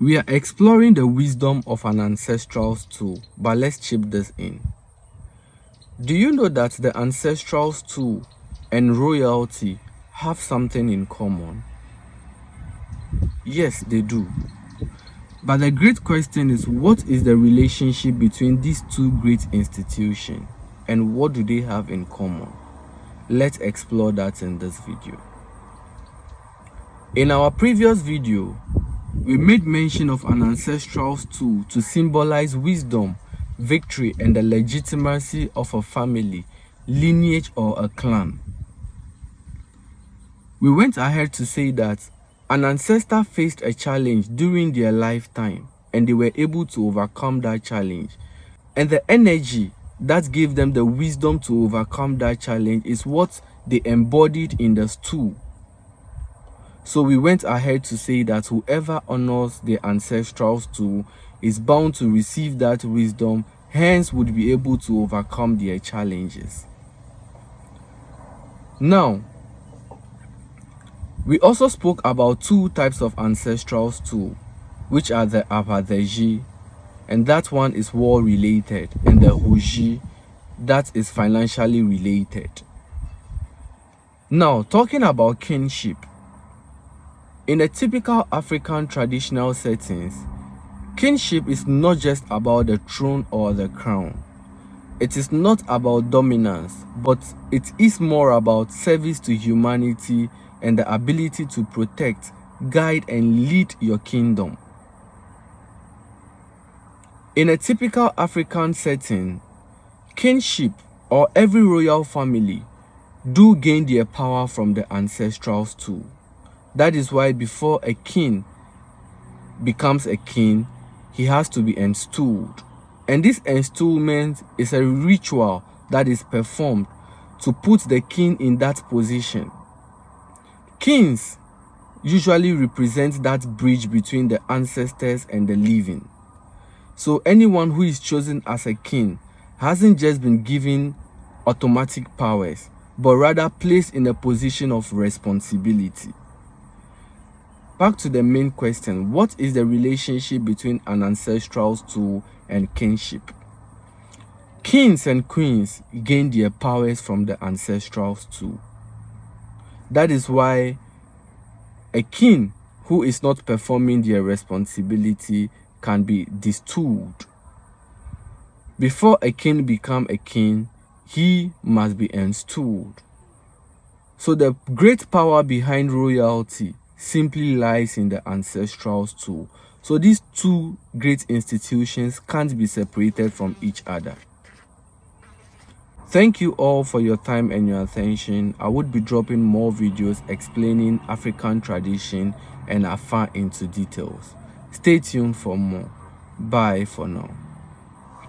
We are exploring the wisdom of an ancestral stool, but let's chip this in. Do you know that the ancestral stool and royalty have something in common? Yes, they do. But the great question is, what is the relationship between these two great institutions and what do they have in common? Let's explore that in this video. In our previous video, we made mention of an ancestral stool to symbolize wisdom, victory, and the legitimacy of a family, lineage, or a clan. We went ahead to say that an ancestor faced a challenge during their lifetime and they were able to overcome that challenge. And the energy that gave them the wisdom to overcome that challenge is what they embodied in the stool. So we went ahead to say that whoever honors the ancestral stool is bound to receive that wisdom, hence would be able to overcome their challenges. Now, we also spoke about two types of ancestral stool, which are the apatheji, and that one is war related, and the hoji, that is financially related. Now, talking about kinship. In a typical African traditional settings, kinship is not just about the throne or the crown. It is not about dominance, but it is more about service to humanity and the ability to protect, guide, and lead your kingdom. In a typical African setting, kinship or every royal family do gain their power from the ancestral stool. That is why before a king becomes a king, he has to be installed. And this installment is a ritual that is performed to put the king in that position. Kings usually represent that bridge between the ancestors and the living. So anyone who is chosen as a king hasn't just been given automatic powers, but rather placed in a position of responsibility. Back to the main question, what is the relationship between an ancestral stool and kinship? Kings and queens gain their powers from the ancestral stool. That is why a king who is not performing their responsibility can be destooled. Before a king becomes a king, he must be installed. So the great power behind royalty simply lies in the ancestral stool. So these two great institutions can't be separated from each other. Thank you all for your time and your attention. I would be dropping more videos explaining African tradition and Afa into details. Stay tuned for more. Bye for now.